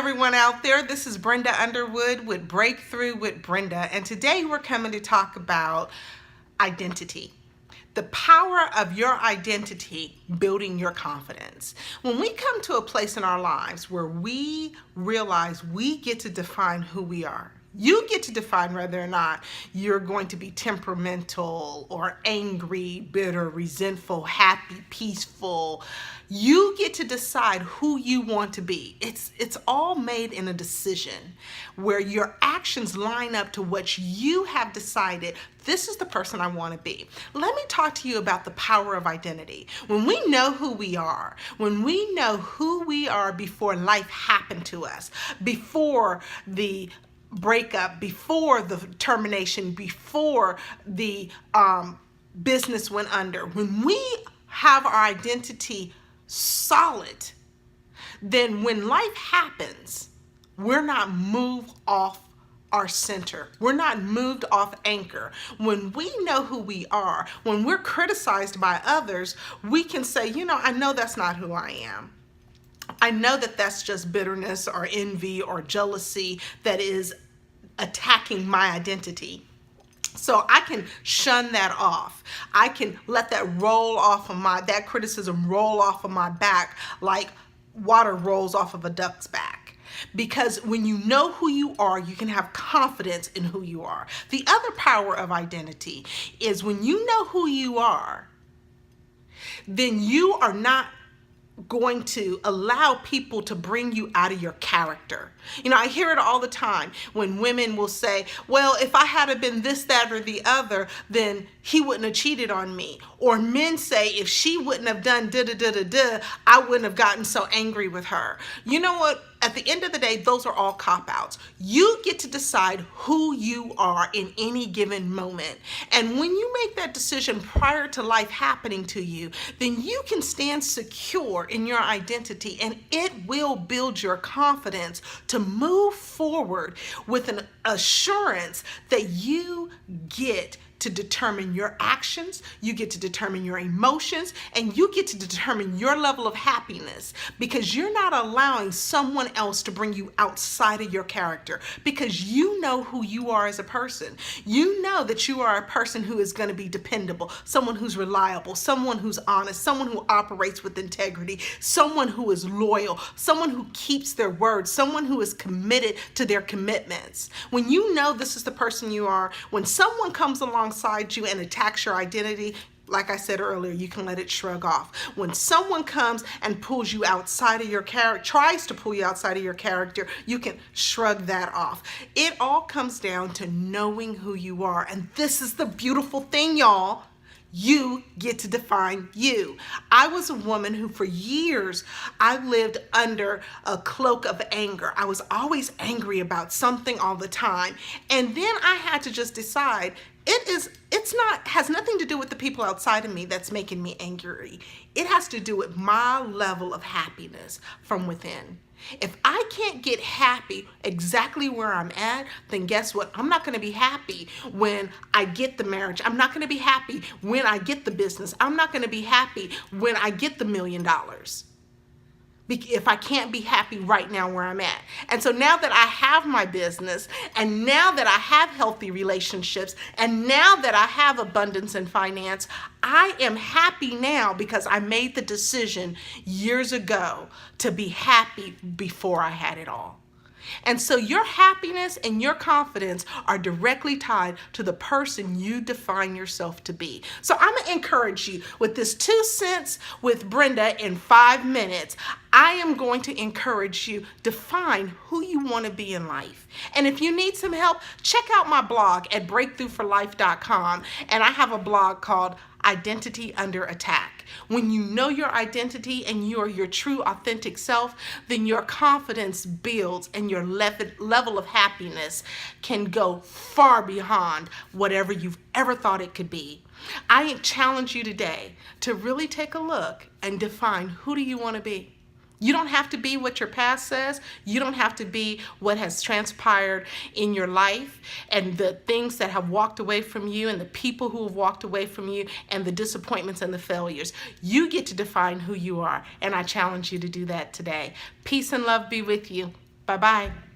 everyone out there. This is Brenda Underwood with Breakthrough with Brenda, and today we're coming to talk about identity. The power of your identity building your confidence. When we come to a place in our lives where we realize we get to define who we are, you get to define whether or not you're going to be temperamental or angry, bitter, resentful, happy, peaceful. You get to decide who you want to be. It's all made in a decision where your actions line up to what you have decided. This is the person I want to be. Let me talk to you about the power of identity. When we know who we are, when we know who we are before life happened to us, before the breakup, before the termination, before the business went under, when we have our identity solid, then when life happens, we're not moved off our center. We're not moved off anchor. When we know who we are, when we're criticized by others, we can say, I know that's not who I am. I know that that's just bitterness or envy or jealousy that is attacking my identity. So I can shun that off. I can let that that criticism roll off of my back like water rolls off of a duck's back. Because when you know who you are, you can have confidence in who you are. The other power of identity is when you know who you are, then you are not going to allow people to bring you out of your character. I hear it all the time when women will say, well, if I had been this, that, or the other, then he wouldn't have cheated on me. Or men say, if she wouldn't have done da-da-da-da-da, I wouldn't have gotten so angry with her. You know what? At the end of the day, those are all cop-outs. You get to decide who you are in any given moment. And when you make that decision prior to life happening to you, then you can stand secure in your identity, and it will build your confidence to move forward with an assurance that you get to determine your actions, you get to determine your emotions, and you get to determine your level of happiness, because you're not allowing someone else to bring you outside of your character, because you know who you are as a person. You know that you are a person who is going to be dependable, someone who's reliable, someone who's honest, someone who operates with integrity, someone who is loyal, someone who keeps their word, someone who is committed to their commitments. When you know this is the person you are, when someone comes alongside you and attacks your identity, like I said earlier, you can let it shrug off. When someone comes and pulls you outside of your character, tries to pull you outside of your character, you can shrug that off. It all comes down to knowing who you are. And this is the beautiful thing, y'all. You get to define you. I was a woman who for years, I lived under a cloak of anger. I was always angry about something all the time. And then I had to just decide, has nothing to do with the people outside of me that's making me angry. It has to do with my level of happiness from within. If I can't get happy exactly where I'm at, then guess what? I'm not going to be happy when I get the marriage. I'm not going to be happy when I get the business. I'm not going to be happy when I get the $1 million. If I can't be happy right now where I'm at. And so now that I have my business, and now that I have healthy relationships, and now that I have abundance in finance, I am happy now because I made the decision years ago to be happy before I had it all. And so your happiness and your confidence are directly tied to the person you define yourself to be. So I'm going to encourage you with this 2 cents with Brenda in 5 minutes. I am going to encourage you to define who you want to be in life. And if you need some help, check out my blog at breakthroughforlife.com. And I have a blog called Identity Under Attack. When you know your identity and you are your true authentic self, then your confidence builds and your level of happiness can go far beyond whatever you've ever thought it could be. I challenge you today to really take a look and define, who do you want to be? You don't have to be what your past says. You don't have to be what has transpired in your life and the things that have walked away from you and the people who have walked away from you and the disappointments and the failures. You get to define who you are, and I challenge you to do that today. Peace and love be with you. Bye-bye.